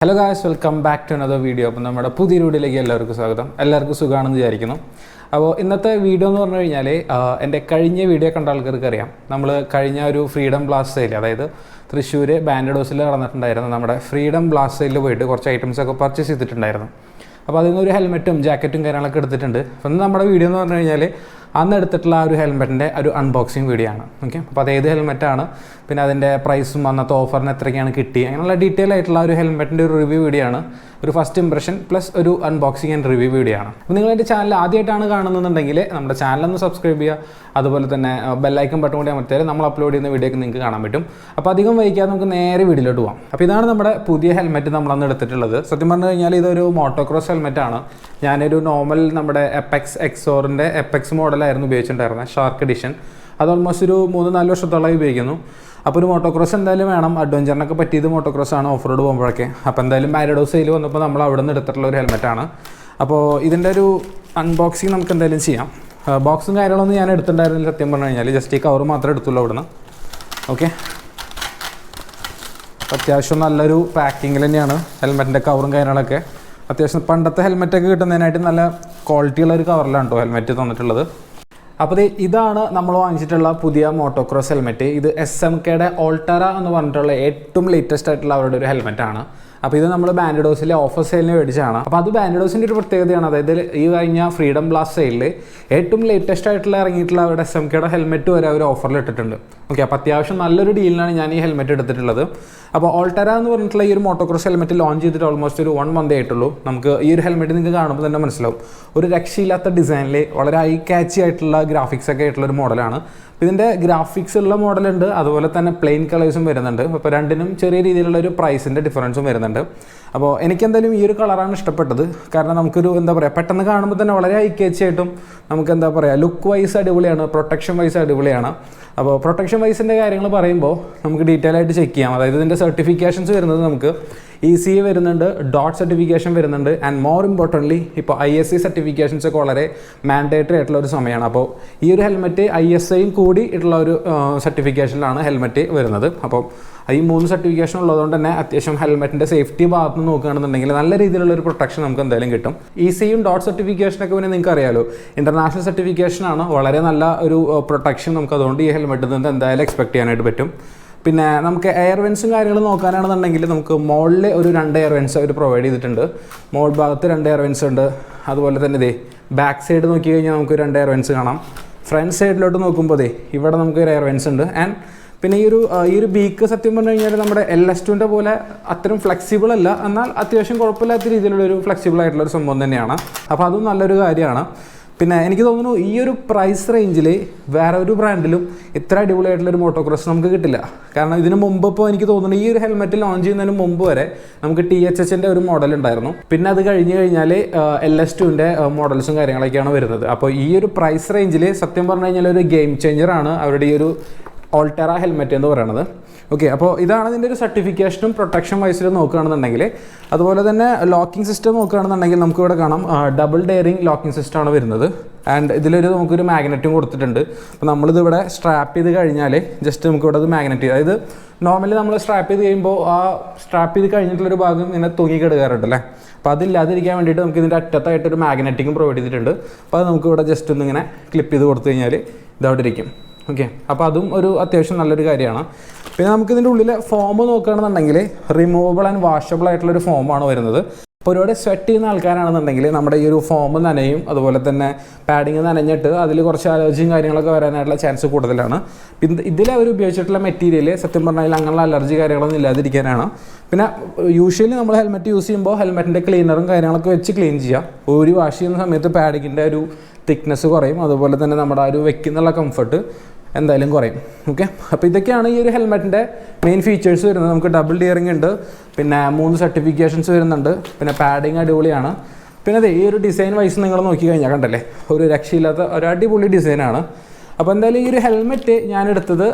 Hello guys, welcome back to another video. അപ്പോൾ നമ്മുടെ പുതിയ വീഡിയോയിലേക്ക് എല്ലാവർക്കും സ്വാഗതം. എല്ലാവർക്കും സുഖമാണെന്ന് വിചാരിക്കുന്നു. അപ്പോൾ ഇന്നത്തെ വീഡിയോ എന്ന് പറഞ്ഞു കഴിഞ്ഞാൽ എൻ്റെ കഴിഞ്ഞ വീഡിയോ കണ്ട ആൾക്കാർക്ക് അറിയാം. നമ്മൾ കഴിഞ്ഞ ഒരു ഫ്രീഡം ബ്ലാസ്റ്റ് സെയിൽ, അതായത് തൃശ്ശൂർ ബാൻഡഡോസിൽ നടന്നിട്ടുണ്ടായിരുന്നു നമ്മുടെ ഫ്രീഡം ബ്ലാസ്റ്റ് സെയിലിൽ പോയിട്ട് കുറച്ച് ഐറ്റംസ് ഒക്കെ പർച്ചേസ് ചെയ്തിട്ടുണ്ടായിരുന്നു. അപ്പോൾ അതിൽ നിന്ന് ഒരു ഹെൽമെറ്റും ജാക്കറ്റും കാര്യങ്ങളൊക്കെ എടുത്തിട്ടുണ്ട്. അപ്പോൾ നമ്മുടെ വീഡിയോ എന്ന് പറഞ്ഞു കഴിഞ്ഞാൽ അന്ന് എടുത്തിട്ടുള്ള ആ ഒരു ഹെൽമെറ്റിൻ്റെ ഒരു അൺബോക്സിങ് വീഡിയോ ആണ്. ഓക്കെ, അപ്പോൾ അത് ഏത് ഹെൽമെറ്റാണ്, പിന്നെ അതിൻ്റെ പ്രൈസും അന്നത്തെ ഓഫറിന് എത്രയ്ക്കാണ് കിട്ടി, അങ്ങനെയുള്ള ഡീറ്റെയിൽ ആയിട്ടുള്ള ഒരു ഹെൽമെറ്റിൻ്റെ ഒരു റിവ്യൂ വീഡിയോ ആണ്. ഒരു ഫസ്റ്റ് ഇംപ്രഷൻ പ്ലസ് ഒരു അൺബോക്സിങ് ആൻഡ് റിവ്യൂ വീഡിയോ ആണ്. അപ്പോൾ നിങ്ങൾ എൻ്റെ ചാനൽ ആദ്യമായിട്ടാണ് കാണുന്നുണ്ടെങ്കിൽ നമ്മുടെ ചാനലൊന്ന് സബ്സ്ക്രൈബ് ചെയ്യുക, അതുപോലെ തന്നെ ബെല്ലൈക്കൺ ബട്ടൺ കൂടി അമർത്തിയാൽ നമ്മൾ അപ്ലോഡ് ചെയ്യുന്ന വീഡിയോ ഒക്കെ നിങ്ങൾക്ക് കാണാൻ പറ്റും. അപ്പോൾ അധികം വൈകാതെ നമുക്ക് നേരെ വീഡിയോയിലോട്ട് പോകാം. അപ്പോൾ ഇതാണ് നമ്മുടെ പുതിയ ഹെൽമെറ്റ് നമ്മളന്ന് എടുത്തിട്ടുള്ളത്. സത്യം പറഞ്ഞു കഴിഞ്ഞാൽ ഇതൊരു മോട്ടോക്രോസ് ഹെൽമെറ്റാണ്. ഞാനൊരു നോർമൽ നമ്മുടെ എപ്പെക്സ് എക്സോറിൻ്റെ എപ്പെക്സ് മോഡലായിരുന്നു ഉപയോഗിച്ചിട്ടുണ്ടായിരുന്നത്, ഷാർക്ക് എഡിഷൻ. അത് ഓൾമോസ്റ്റ് ഒരു 3-4 വർഷത്തോളമായി ഉപയോഗിക്കുന്നു. അപ്പോൾ ഒരു മോട്ടോക്രോസ് എന്തായാലും വേണം, അഡ്വഞ്ചറിനൊക്കെ പറ്റിയത് മോട്ടോക്രോസ് ആണ് ഓഫ് റോഡ് പോകുമ്പോഴൊക്കെ. അപ്പോൾ എന്തായാലും ബാൻഡഡോസ് സെയിൽ വന്നപ്പോൾ നമ്മൾ അവിടെ നിന്ന് എടുത്തിട്ടുള്ള ഒരു ഹെൽമെറ്റാണ്. അപ്പോൾ ഇതിൻ്റെ ഒരു അൺബോക്സിങ് നമുക്ക് എന്തായാലും ചെയ്യാം. ബോക്സും കാര്യങ്ങളൊന്നും ഞാൻ എടുത്തിട്ടുണ്ടായിരുന്നില്ല സത്യം പറഞ്ഞു കഴിഞ്ഞാൽ, ജസ്റ്റ് ഈ കവർ മാത്രമേ എടുത്തുള്ളൂ അവിടുന്ന്. ഓക്കെ, അത്യാവശ്യം നല്ലൊരു പാക്കിങ്ങിൽ തന്നെയാണ് ഹെൽമെറ്റിൻ്റെ കവറും കാര്യങ്ങളൊക്കെ. അത്യാവശ്യം പണ്ടത്തെ ഹെൽമെറ്റൊക്കെ കിട്ടുന്നതിനായിട്ട് നല്ല ക്വാളിറ്റിയുള്ള ഒരു കവറിലാണ് കേട്ടോ ഹെൽമെറ്റ് തന്നിട്ടുള്ളത്. അപ്പോൾ ഇതാണ് നമ്മൾ വാങ്ങിച്ചിട്ടുള്ള പുതിയ മോട്ടോക്രോസ് ഹെൽമെറ്റ്. ഇത് SMKയുടെ ഓൾട്ടറ എന്ന് പറഞ്ഞിട്ടുള്ള ഏറ്റവും ലേറ്റസ്റ്റ് ആയിട്ടുള്ള അവരുടെ ഒരു ഹെൽമെറ്റാണ്. അപ്പോൾ ഇത് നമ്മൾ ബാൻഡഡോസിലെ ഓഫർ സെയിലിന് മേടിച്ചാണ്. അപ്പോൾ അത് ബാൻഡഡോസിൻ്റെ ഒരു പ്രത്യേകതയാണ്. അതായത് ഈ കഴിഞ്ഞ ഫ്രീഡം ബ്ലാസ്റ്റ് സെയിലിൽ ഏറ്റവും ലേറ്റസ്റ്റ് ആയിട്ടുള്ള ഇറങ്ങിയിട്ടുള്ള അവരുടെ SMKയുടെ ഹെൽമെറ്റ് വരെ അവർ ഓഫറിൽ ഇട്ടിട്ടുണ്ട്. ഓക്കെ, അപ്പോൾ അത്യാവശ്യം നല്ലൊരു ഡീലിനാണ് ഞാൻ ഈ ഹെൽമെറ്റ് എടുത്തിട്ടുള്ളത്. അപ്പോൾ ഓൾട്ടറ എന്ന് പറഞ്ഞിട്ടുള്ള ഈ ഒരു മോട്ടോക്രോസ് ഹെൽമെറ്റ് ലോഞ്ച് ചെയ്തിട്ട് ഓൾമോസ്റ്റ് ഒരു 1 മന്ത് ആയിട്ടുള്ളൂ. നമുക്ക് ഈ ഒരു ഹെൽമെറ്റ് നിങ്ങൾക്ക് കാണുമ്പോൾ തന്നെ മനസ്സിലാവും, ഒരു രക്ഷയില്ലാത്ത ഡിസൈനിൽ വളരെ ഐ കാച്ചി ആയിട്ടുള്ള ഗ്രാഫിക്സ് ഒക്കെ ആയിട്ടുള്ള ഒരു മോഡലാണ്. ഇതിൻ്റെ ഗ്രാഫിക്സ് ഉള്ള മോഡലുണ്ട്, അതുപോലെ തന്നെ പ്ലെയിൻ കളേഴ്സും വരുന്നുണ്ട്. അപ്പോൾ രണ്ടിനും ചെറിയ രീതിയിലുള്ള ഒരു പ്രൈസിൻ്റെ ഡിഫറൻസും വരുന്നുണ്ട്. അപ്പോൾ എനിക്കെന്തായാലും ഈ ഒരു കളറാണ് ഇഷ്ടപ്പെട്ടത്. കാരണം നമുക്കൊരു എന്താ പറയുക, പെട്ടെന്ന് കാണുമ്പോൾ തന്നെ വളരെ ഐക്യച്ചായിട്ടും നമുക്ക് എന്താ പറയുക, ലുക്ക് വൈസ് അടിപൊളിയാണ്, പ്രൊട്ടക്ഷൻ വൈസ് അടിപൊളിയാണ്. അപ്പോൾ പ്രൊട്ടക്ഷൻ വൈസിൻ്റെ കാര്യങ്ങൾ പറയുമ്പോൾ നമുക്ക് ഡീറ്റെയിൽ ആയിട്ട് ചെക്ക് ചെയ്യാം. അതായത് ഇതിൻ്റെ സർട്ടിഫിക്കേഷൻസ് വരുന്നത് നമുക്ക് ECE വരുന്നുണ്ട്, ഡോട്ട് സർട്ടിഫിക്കേഷൻ വരുന്നുണ്ട്, ആൻഡ് മോർ ഇമ്പോർട്ടൻ്റ്ലി ഇപ്പോൾ ISE സർട്ടിഫിക്കേഷൻസ് ഒക്കെ വളരെ മാൻഡേറ്ററി ആയിട്ടുള്ള ഒരു സമയമാണ്. അപ്പോൾ ഈ ഒരു ഹെൽമെറ്റ് ISAയും കൂടി ഉള്ള ഒരു സർട്ടിഫിക്കേഷനിലാണ് ഹെൽമെറ്റ് വരുന്നത്. അപ്പോൾ ഈ 3 സർട്ടിഫിക്കേഷൻ ഉള്ളതുകൊണ്ട് തന്നെ അത്യാവശ്യം ഹെൽമെറ്റിൻ്റെ സേഫ്റ്റി ഭാഗത്ത് നിന്ന് നോക്കുകയാണെന്നുണ്ടെങ്കിൽ നല്ല രീതിയിലുള്ള ഒരു പ്രൊട്ടക്ഷൻ നമുക്ക് എന്തായാലും കിട്ടും. ECEയും ഡോട്ട് സർട്ടിഫിക്കേഷനൊക്കെ പിന്നെ നിങ്ങൾക്ക് അറിയാലോ, ഇൻ്റർനാഷണൽ സർട്ടിഫിക്കേഷനാണ്. വളരെ നല്ല ഒരു പ്രൊട്ടക്ഷൻ നമുക്ക് അതുകൊണ്ട് ഈ ഹെൽമെറ്റിൽ നിന്ന് എന്തായാലും എക്സ്പെക്ട് ചെയ്യാനായിട്ട് പറ്റും. പിന്നെ നമുക്ക് എയർ വെൻസും കാര്യങ്ങളും നോക്കാനാണെന്നുണ്ടെങ്കിൽ നമുക്ക് മോളിൽ ഒരു 2 എയർ വെൻസ് അവർ പ്രൊവൈഡ് ചെയ്തിട്ടുണ്ട്. മോൾ ഭാഗത്ത് 2 എയർ വെൻസ് ഉണ്ട്. അതുപോലെ തന്നെ ഇതേ ബാക്ക് സൈഡ് നോക്കി കഴിഞ്ഞാൽ നമുക്ക് 2 എയർ വെൻസ് കാണാം. ഫ്രണ്ട് സൈഡിലോട്ട് നോക്കുമ്പോൾ ഇവിടെ നമുക്ക് ഒരു എയർ വെൻസ് ഉണ്ട്. ആൻഡ് പിന്നെ ഈ ഒരു ബീക്ക് സത്യം പറഞ്ഞു കഴിഞ്ഞാൽ നമ്മുടെ LS2ൻ്റെ പോലെ അത്രയും ഫ്ലെക്സിബിൾ അല്ല, എന്നാൽ അത്യാവശ്യം കുഴപ്പമില്ലാത്ത രീതിയിലുള്ളൊരു ഫ്ലെക്സിബിൾ ആയിട്ടുള്ളൊരു സംഭവം തന്നെയാണ്. അപ്പോൾ അതും നല്ലൊരു കാര്യമാണ്. പിന്നെ എനിക്ക് തോന്നുന്നു ഈ ഒരു പ്രൈസ് റേഞ്ചിൽ വേറെ ഒരു ബ്രാൻഡിലും ഇത്ര അടിപൊളിയായിട്ടുള്ളൊരു മോട്ടോക്രോസ് നമുക്ക് കിട്ടില്ല. കാരണം ഇതിന് മുമ്പ് ഇപ്പോൾ എനിക്ക് തോന്നുന്നു ഈ ഒരു ഹെൽമെറ്റ് ലോഞ്ച് ചെയ്യുന്നതിന് മുമ്പ് വരെ നമുക്ക് THHൻ്റെ ഒരു മോഡൽ ഉണ്ടായിരുന്നു. പിന്നെ അത് കഴിഞ്ഞ് കഴിഞ്ഞാൽ LS2ൻ്റെ മോഡൽസും കാര്യങ്ങളൊക്കെയാണ് വരുന്നത്. അപ്പോൾ ഈ ഒരു പ്രൈസ് റേഞ്ചിൽ സത്യം പറഞ്ഞു കഴിഞ്ഞാൽ ഒരു ഗെയിം ചേഞ്ചറാണ് അവരുടെ ഈ ഒരു ഓൾട്ടറ ഹെൽമെറ്റ് എന്ന് പറയുന്നത്. ഓക്കെ, അപ്പോൾ ഇതാണ് ഇതിൻ്റെ ഒരു സർട്ടിഫിക്കേഷനും പ്രൊട്ടക്ഷൻ വൈസിൽ നോക്കുകയാണെന്നുണ്ടെങ്കിൽ. അതുപോലെ തന്നെ ലോക്കിംഗ് സിസ്റ്റം നോക്കുകയാണെന്നുണ്ടെങ്കിൽ നമുക്കിവിടെ കാണാം ഡബിൾ ഡെയറിങ് ലോക്കിംഗ് സിസ്റ്റമാണ് വരുന്നത്. ആൻഡ് ഇതിലൊരു നമുക്കൊരു മാഗ്നറ്റും കൊടുത്തിട്ടുണ്ട്. അപ്പോൾ നമ്മളിതിവിടെ സ്ട്രാപ്പ് ചെയ്ത് കഴിഞ്ഞാൽ ജസ്റ്റ് നമുക്കിവിടെ അത് മാഗ്നറ്റ് ചെയ്ത്, അതായത് നോർമലി നമ്മൾ സ്ട്രാപ്പ് ചെയ്ത് കഴിയുമ്പോൾ ആ സ്ട്രാപ്പ് ചെയ്ത് കഴിഞ്ഞിട്ടുള്ളൊരു ഭാഗം ഇങ്ങനെ തൂങ്ങിക്കിടക്കാറുണ്ടല്ലേ. അപ്പോൾ അതില്ലാതിരിക്കാൻ വേണ്ടിയിട്ട് നമുക്ക് ഇതിൻ്റെ അറ്റത്തായിട്ടൊരു മാഗ്നറ്റിക്കും പ്രൊവൈഡ് ചെയ്തിട്ടുണ്ട്. അപ്പോൾ അത് നമുക്കിവിടെ ജസ്റ്റ് ഒന്നിങ്ങനെ ക്ലിപ്പ് ചെയ്ത് കൊടുത്തു കഴിഞ്ഞാൽ ഇതവിടെ ഇരിക്കും. ഓക്കെ, അപ്പോൾ അതും ഒരു അത്യാവശ്യം നല്ലൊരു കാര്യമാണ്. പിന്നെ നമുക്കിതിൻ്റെ ഉള്ളിൽ ഫോം നോക്കുകയാണെന്നുണ്ടെങ്കിൽ റിമൂവബിൾ ആൻഡ് വാഷബിൾ ആയിട്ടുള്ളൊരു ഫോമാണ് വരുന്നത്. അപ്പോൾ ഒരുപാട് സ്വെറ്റ് ചെയ്യുന്ന ആൾക്കാരാണെന്നുണ്ടെങ്കിൽ നമ്മുടെ ഈ ഒരു ഫോം നനയും, അതുപോലെ തന്നെ പാഡിങ് നനഞ്ഞിട്ട് അതിൽ കുറച്ച് അലർജിയും കാര്യങ്ങളൊക്കെ വരാനായിട്ടുള്ള ചാൻസ് കൂടുതലാണ്. ഇതിൽ അവർ ഉപയോഗിച്ചിട്ടുള്ള മെറ്റീരിയൽ സത്യം പറഞ്ഞാൽ അങ്ങനെയുള്ള അലർജി കാര്യങ്ങളൊന്നും ഇല്ലാതിരിക്കാനാണ്. പിന്നെ യൂഷ്വലി നമ്മൾ ഹെൽമെറ്റ് യൂസ് ചെയ്യുമ്പോൾ ഹെൽമെറ്റിൻ്റെ ക്ലീനറും കാര്യങ്ങളൊക്കെ വെച്ച് ക്ലീൻ ചെയ്യുക. ഒരു വാഷ് ചെയ്യുന്ന സമയത്ത് പാഡിങ്ങിൻ്റെ ഒരു തിക്നെസ് കുറയും, അതുപോലെ തന്നെ നമ്മുടെ ആ ഒരു വെക്കുന്നുള്ള കംഫർട്ട് എന്തായാലും കുറയും. ഓക്കെ, അപ്പോൾ ഇതൊക്കെയാണ് ഈ ഒരു ഹെൽമെറ്റിൻ്റെ മെയിൻ ഫീച്ചേഴ്സ് വരുന്നത്. നമുക്ക് ഡബിൾ ഡിയറിംഗ് ഉണ്ട്, പിന്നെ 3 സർട്ടിഫിക്കേഷൻസ് വരുന്നുണ്ട്, പിന്നെ പാഡിങ് അടിപൊളിയാണ്. പിന്നെ അതെ ഈ ഒരു ഡിസൈൻ വൈസ് നിങ്ങൾ നോക്കി കഴിഞ്ഞാൽ കണ്ടല്ലേ, ഒരു രക്ഷയില്ലാത്ത ഒരു അടിപൊളി ഡിസൈനാണ്. അപ്പോൾ എന്തായാലും ഈ ഒരു ഹെൽമെറ്റ് ഞാൻ എടുത്തത്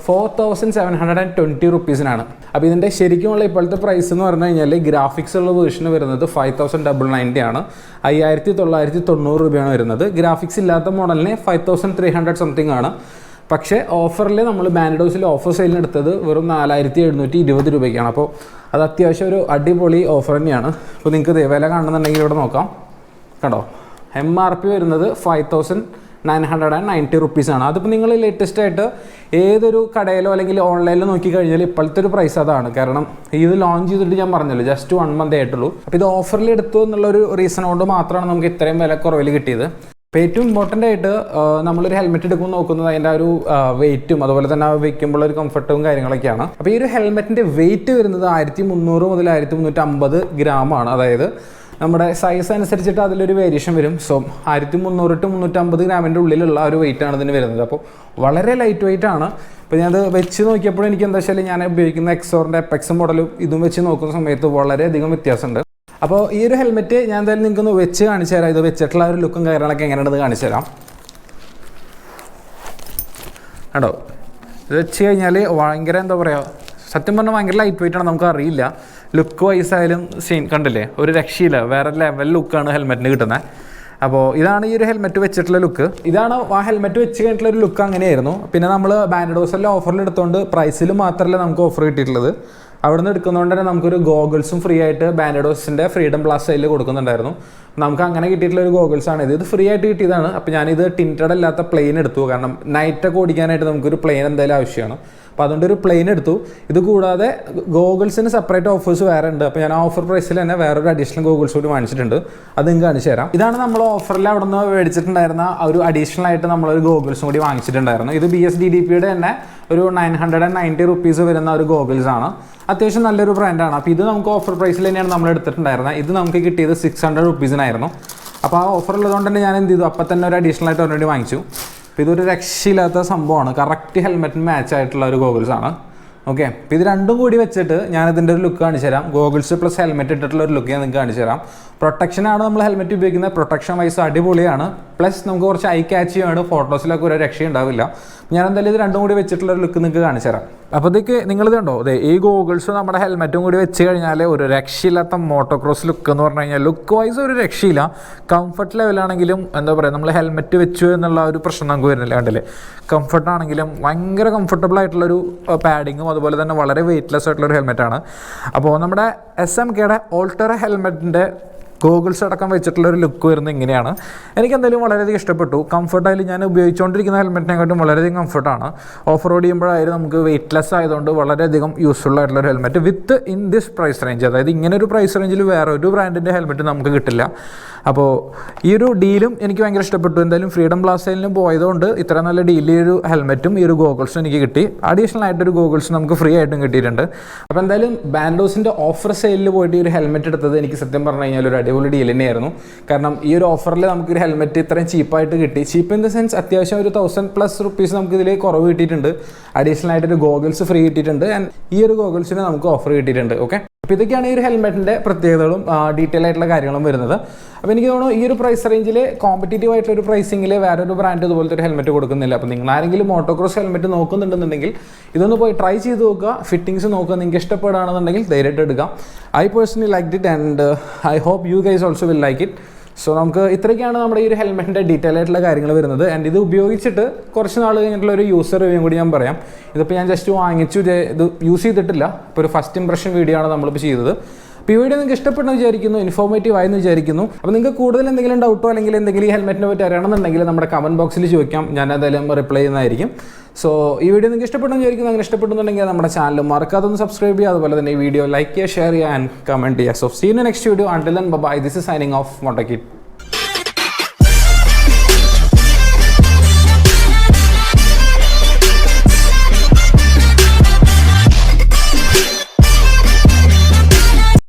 4720 റുപ്പീസിനാണ്. അപ്പോൾ ഇതിൻ്റെ ശരിക്കുമുള്ള ഇപ്പോഴത്തെ പ്രൈസ് എന്ന് പറഞ്ഞു കഴിഞ്ഞാൽ ഗ്രാഫിക്സ് ഉള്ള വേർഷൻ വരുന്നത് 5990 ആണ്, 5990 രൂപയാണ് വരുന്നത്. ഗ്രാഫിക്സ് ഇല്ലാത്ത മോഡലിന് 5300 സംതിങ് ആണ്. പക്ഷേ ഓഫറിൽ നമ്മൾ ബാൻഡോസിൽ ഓഫർ സെയിലിന് എടുത്തത് വെറും 4720 രൂപയ്ക്കാണ്. അപ്പോൾ അത് അത്യാവശ്യം ഒരു അടിപൊളി ഓഫർ തന്നെയാണ്. അപ്പോൾ നിങ്ങൾക്ക് വില കാണുന്നുണ്ടെങ്കിൽ ഇവിടെ നോക്കാം, കണ്ടോ, MRP വരുന്നത് 5990 റുപ്പീസാണ്. അതിപ്പോൾ നിങ്ങൾ ലേറ്റസ്റ്റ് ആയിട്ട് ഏതൊരു കടയിലോ അല്ലെങ്കിൽ ഓൺലൈനിലോ നോക്കിക്കഴിഞ്ഞാൽ ഇപ്പോഴത്തെ ഒരു പ്രൈസ് അതാണ്. കാരണം ഇത് ലോഞ്ച് ചെയ്തിട്ട് ഞാൻ പറഞ്ഞല്ലോ ജസ്റ്റ് 1 മന്ത് ആയിട്ടുള്ളൂ. അപ്പോൾ ഇത് ഓഫറിൽ എടുത്തു എന്നുള്ളൊരു റീസൺ കൊണ്ട് മാത്രമാണ് നമുക്ക് ഇത്രയും വില കുറവിൽ കിട്ടിയത്. അപ്പോൾ ഏറ്റവും ഇമ്പോർട്ടൻ്റ് ആയിട്ട് നമ്മളൊരു ഹെൽമെറ്റ് എടുക്കുമ്പോൾ നോക്കുന്നത് അതിൻ്റെ ഒരു വെയിറ്റും അതുപോലെ തന്നെ വയ്ക്കുമ്പോൾ ഒരു കംഫർട്ടും കാര്യങ്ങളൊക്കെയാണ്. അപ്പോൾ ഈ ഒരു ഹെൽമെറ്റിൻ്റെ വെയിറ്റ് വരുന്നത് 1300 മുതൽ 1350 ഗ്രാമാണ്. അതായത് നമ്മുടെ സൈസ് അനുസരിച്ചിട്ട് അതിലൊരു വേരിയേഷൻ വരും. സോ 1300 to 350 ഗ്രാമിൻ്റെ ഉള്ളിലുള്ള ഒരു വെയിറ്റാണ് ഇതിന് വരുന്നത്. അപ്പോൾ വളരെ ലൈറ്റ് വെയിറ്റ് ആണ്. അപ്പോൾ ഞാനത് വെച്ച് നോക്കിയപ്പോൾ എനിക്ക് എന്താ വെച്ചാൽ ഞാൻ ഉപയോഗിക്കുന്ന എക്സോറിൻ്റെ എപ്പെക്സ് മോഡലും ഇതും വെച്ച് നോക്കുന്ന സമയത്ത് വളരെയധികം വ്യത്യാസമുണ്ട്. അപ്പോൾ ഈ ഒരു ഹെൽമെറ്റ് ഞാൻ എന്തായാലും നിങ്ങൾക്കൊന്ന് വെച്ച് കാണിച്ചു തരാം. ഇത് വെച്ചിട്ടുള്ള ഒരു ലുക്കും കാര്യങ്ങളൊക്കെ എങ്ങനെയാണെന്ന് കാണിച്ചു തരാം. കേട്ടോ, ഇത് വെച്ച് കഴിഞ്ഞാൽ ഭയങ്കര എന്താ പറയുക, സത്യം പറഞ്ഞാൽ ഭയങ്കര ലൈറ്റ് വെയിറ്റ് ആണ്. നമുക്ക് അറിയില്ല, ലുക്ക് വൈസ് ആയാലും സീൻ കണ്ടില്ലേ, ഒരു രക്ഷയില്ല, വേറെ ലെവൽ ലുക്കാണ് ഹെൽമെറ്റിന് കിട്ടുന്നത്. അപ്പോൾ ഇതാണ് ഈ ഒരു ഹെൽമെറ്റ് വെച്ചിട്ടുള്ള ലുക്ക്. ഇതാണ് ആ ഹെൽമെറ്റ് വെച്ച് കഴിഞ്ഞിട്ടുള്ള ഒരു ലുക്ക് അങ്ങനെയായിരുന്നു. പിന്നെ നമ്മൾ ബാൻഡോസെല്ലാം ഓഫറിൽ എടുത്തുകൊണ്ട് പ്രൈസിൽ മാത്രമല്ല നമുക്ക് ഓഫർ കിട്ടിയിട്ടുള്ളത്. അവിടെ നിന്ന് എടുക്കുന്നതുകൊണ്ട് തന്നെ നമുക്കൊരു ഗോഗിൾസും ഫ്രീ ആയിട്ട് ബാൻഡോസിൻ്റെ ഫ്രീഡം പ്ലസ് സെയിൽ കൊടുക്കുന്നുണ്ടായിരുന്നു. നമുക്ക് അങ്ങനെ കിട്ടിയിട്ടുള്ള ഒരു ഗോഗിൾസാണ് ഇത്. ഇത് ഫ്രീ ആയിട്ട് കിട്ടിയതാണ്. അപ്പോൾ ഞാനിത് ടിൻറ്റഡ് അല്ലാത്ത പ്ലെയിൻ എടുത്തു. കാരണം നൈറ്റൊക്കെ ഓടിക്കാനായിട്ട് നമുക്കൊരു പ്ലെയിൻ എന്തായാലും ആവശ്യമാണ്. അപ്പോൾ അതുകൊണ്ട് ഒരു പ്ലെയിൻ എടുത്തു. ഇത് കൂടാതെ ഗോഗിൾസിന് സെപ്പറേറ്റ് ഓഫേഴ്സ് വേറെ ഉണ്ട്. അപ്പോൾ ഞാൻ ആ ഓഫർ പ്രൈസിൽ തന്നെ വേറൊരു അഡീഷണൽ ഗോഗിൾസ് കൂടി വാങ്ങിച്ചിട്ടുണ്ട്. അത് നിങ്ങൾക്ക് കാണിച്ചു തരാം. ഇതാണ് നമ്മൾ ഓഫറിൽ അവിടെ നിന്ന് മേടിച്ചിട്ടുണ്ടായിരുന്ന ഒരു അഡീഷണൽ ആയിട്ട് നമ്മളൊരു ഗോഗിൾസും കൂടി വാങ്ങിച്ചിട്ടുണ്ടായിരുന്നു. ഇത് BSDDPയുടെ തന്നെ ഒരു 990 റുപ്പീസ് വരുന്ന ഒരു ഗോഗിൾസ് ആണ്. അത്യാവശ്യം നല്ലൊരു ബ്രാൻഡാണ്. അപ്പോൾ ഇത് നമുക്ക് ഓഫർ പ്രൈസിൽ തന്നെയാണ് നമ്മൾ എടുത്തിട്ടുണ്ടായിരുന്നത്. ഇത് നമുക്ക് കിട്ടിയത് 600 റുപ്പീസിനായിരുന്നു. അപ്പോൾ ആ ഓഫർ ഉള്ളതുകൊണ്ട് തന്നെ ഞാൻ എന്ത് ചെയ്തു, അപ്പം തന്നെ ഒരു അഡീഷണൽ ആയിട്ട് ഓൾറെഡി വാങ്ങിച്ചു. അപ്പോൾ ഇതൊരു രക്ഷയില്ലാത്ത സംഭവമാണ്. കറക്റ്റ് ഹെൽമെറ്റിന് മാച്ച് ആയിട്ടുള്ള ഒരു ഗോഗിൾസാണ്. ഓക്കെ, അപ്പോൾ ഇത് രണ്ടും കൂടി വെച്ചിട്ട് ഞാനിതിൻ്റെ ഒരു ലുക്ക് കാണിച്ചു തരാം. ഗോഗിൾസ് പ്ലസ് ഹെൽമെറ്റ് ഇട്ടിട്ടുള്ള ഒരു ലുക്ക് ഞാൻ നിങ്ങൾക്ക് കാണിച്ചു തരാം. പ്രൊട്ടക്ഷനാണ് നമ്മൾ ഹെൽമെറ്റ് ഉപയോഗിക്കുന്നത്. പ്രൊട്ടക്ഷൻ വൈസ് അടിപൊളിയാണ്. പ്ലസ് നമുക്ക് കുറച്ച് ഐ ക്യാച്ചിയാണ്. ഫോട്ടോസിലൊക്കെ ഒരു രക്ഷയുണ്ടാവില്ല. ഞാൻ എന്തായാലും ഇത് രണ്ടും കൂടി വെച്ചിട്ടുള്ള ഒരു ലുക്ക് നിങ്ങൾക്ക് കാണിച്ചു തരാം. അപ്പോൾ ഇതൊക്കെ നിങ്ങളിത് കണ്ടോ, അതെ, ഈ ഗോഗിൾസും നമ്മുടെ ഹെൽമെറ്റും കൂടി വെച്ച് കഴിഞ്ഞാൽ ഒരു രക്ഷയില്ലാത്ത മോട്ടോക്രോസ് ലുക്ക് എന്ന് പറഞ്ഞു കഴിഞ്ഞാൽ ലുക്ക് വൈസ് ഒരു രക്ഷയില്ല. കംഫർട്ട് ലെവലാണെങ്കിലും എന്താ പറയുക, നമ്മൾ ഹെൽമെറ്റ് വെച്ചു എന്നുള്ള ഒരു പ്രശ്നം നമുക്ക് വരുന്നില്ല. കണ്ടില്ലേ, കംഫർട്ടാണെങ്കിലും ഭയങ്കര കംഫർട്ടബിൾ ആയിട്ടുള്ളൊരു പാഡിങ്ങും അതുപോലെ തന്നെ വളരെ വെയ്റ്റ്ലെസ് ആയിട്ടുള്ളൊരു ഹെൽമെറ്റാണ്. അപ്പോൾ നമ്മുടെ SMKയുടെ ഓൾട്ടറ ഹെൽമെറ്റിൻ്റെ ഗോഗിൾസ് അടക്കം വെച്ചിട്ടുള്ളൊരു ലുക്ക് വരുന്നത് ഇങ്ങനെയാണ്. എനിക്ക് എന്തായാലും വളരെയധികം ഇഷ്ടപ്പെട്ടു. കംഫർട്ടായാലും ഞാൻ ഉപയോഗിച്ചുകൊണ്ടിരിക്കുന്ന ഹെൽമെറ്റിനെക്കാട്ടും വളരെയധികം കംഫർട്ടാണ്. ഓഫ് റോഡ് ചെയ്യുമ്പോഴായാലും നമുക്ക് വെയ്റ്റ്ലെസ് ആയതുകൊണ്ട് വളരെയധികം യൂസ്ഫുൾ ആയിട്ടുള്ളൊരു helmet with in this price range. അതായത് ഇങ്ങനെ ഒരു പ്രൈസ് റേഞ്ചിൽ വേറെ ഒരു ബ്രാൻഡിൻ്റെ ഹെൽമെറ്റ് നമുക്ക് കിട്ടില്ല. അപ്പോൾ ഈ ഒരു ഡീലും എനിക്ക് ഭയങ്കര ഇഷ്ടപ്പെട്ടു. എന്തായാലും ഫ്രീഡം പ്ലാസയിലും പോയതുകൊണ്ട് ഇത്ര നല്ല ഡീൽ ഈ ഒരു ഹെൽമെറ്റും ഈ ഒരു ഗോഗിൾസും എനിക്ക് കിട്ടി. അഡീഷണൽ ആയിട്ടൊരു ഗോഗിൾസ് നമുക്ക് ഫ്രീ ആയിട്ടും കിട്ടിയിട്ടുണ്ട്. അപ്പോൾ എന്തായാലും ബാൻഡോസിൻ്റെ ഓഫർ സെയിലിൽ പോയിട്ട് ഈ ഒരു ഹെൽമെറ്റ് എടുത്തത് എനിക്ക് സത്യം പറഞ്ഞു കഴിഞ്ഞാൽ ഒരു അടിപൊളി ഡീൽ തന്നെയായിരുന്നു. കാരണം ഈ ഒരു ഓഫറിൽ നമുക്കൊരു ഹെൽമെറ്റ് ഇത്രയും ചീപ്പായിട്ട് കിട്ടി. ചീപ്പ് ഇൻ ദ സെൻസ് അത്യാവശ്യം ഒരു 1000+ റുപ്പീസ് നമുക്ക് ഇതിൽ കുറവ് കിട്ടിയിട്ടുണ്ട്. അഡീഷണൽ ആയിട്ടൊരു ഗോഗിൾസ് ഫ്രീ കിട്ടിയിട്ടുണ്ട്. ആൻഡ് ഈ ഒരു ഗോഗിൾസിന് നമുക്ക് ഓഫർ കിട്ടിയിട്ടുണ്ട്. ഓക്കെ, അപ്പോൾ ഇതൊക്കെയാണ് ഈ ഒരു ഹെൽമെറ്റിൻ്റെ പ്രത്യേകതകളും ഡീറ്റെയിൽ ആയിട്ടുള്ള കാര്യങ്ങളും വരുന്നത്. അപ്പോൾ എനിക്ക് തോന്നുന്നു ഈ ഒരു പ്രൈസ് റേഞ്ചിൽ കോമ്പറ്റീറ്റീവ് ആയിട്ടുള്ള ഒരു പ്രൈസിങ്ങിൽ വേറൊരു ബ്രാൻഡ് ഇതുപോലത്തെ ഒരു ഹെൽമെറ്റ് കൊടുക്കുന്നില്ല. അപ്പോൾ നിങ്ങൾ ആരെങ്കിലും മോട്ടോക്രോസ് ഹെൽമെറ്റ് നോക്കുന്നുണ്ടെന്നുണ്ടെങ്കിൽ ഇതൊന്ന് പോയി ട്രൈ ചെയ്ത് നോക്കുക. ഫിറ്റിങ്സ് നോക്കുക. നിങ്ങൾക്ക് ഇഷ്ടപ്പെടുകയാണെന്നുണ്ടെങ്കിൽ ധൈര്യമായിട്ട് എടുക്കാം. I personally liked it and I hope you guys also will like it. So നമുക്ക് ഇത്രയൊക്കെയാണ് നമ്മുടെ ഈ ഒരു ഹെൽമെറ്റിൻ്റെ ഡീറ്റെയിൽ ആയിട്ടുള്ള കാര്യങ്ങൾ വരുന്നത്. ആൻഡ് ഇത് ഉപയോഗിച്ചിട്ട് കുറച്ച് നാൾ കഴിഞ്ഞിട്ടുള്ള ഒരു യൂസർ റിവ്യൂ കൂടി ഞാൻ പറയാം. ഇതിപ്പോൾ ഞാൻ ജസ്റ്റ് വാങ്ങിച്ചു, ഇത് യൂസ് ചെയ്തിട്ടില്ല. ഇപ്പോൾ ഒരു ഫസ്റ്റ് ഇംപ്രഷൻ വീഡിയോ ആണ് നമ്മളിപ്പോൾ ചെയ്തത്. അപ്പോൾ ഈ വീഡിയോ നിങ്ങൾക്ക് ഇഷ്ടപ്പെട്ടെന്ന് വിചാരിക്കുന്നു, ഇൻഫോർമേറ്റീവ് ആയെന്ന് വിചാരിക്കുന്നു. അപ്പോൾ നിങ്ങൾക്ക് കൂടുതൽ എന്തെങ്കിലും ഡൗട്ടോ അല്ലെങ്കിൽ എന്തെങ്കിലും ഈ ഹെൽമെറ്റിനെ പറ്റി അറിയണമെന്നുണ്ടെങ്കിൽ നമ്മുടെ കമൻറ്റ് ബോക്സിൽ ചോദിക്കാം. ഞാൻ എന്തായാലും റിപ്ലൈ ചെയ്യുന്നതായിരിക്കും. സോ ഈ വീഡിയോ നിങ്ങൾക്ക് ഇഷ്ടപ്പെട്ടെന്ന് വിചാരിക്കുന്നു. അങ്ങനെ ഇഷ്ടപ്പെടുന്നുണ്ടെങ്കിൽ നമ്മുടെ ചാനൽ മറക്കാതെ ഒന്ന് സബ്സ്ക്രൈബ് ചെയ്യുക. അതുപോലെ തന്നെ ഈ വീഡിയോ ലൈക്ക് ചെയ്യുക, ഷെയർ ചെയ്യുക ആൻഡ് കമൻറ്റ് ചെയ്യുക. So see in the next video. Until then bye. This is signing off മോട്ടോകിഡ്.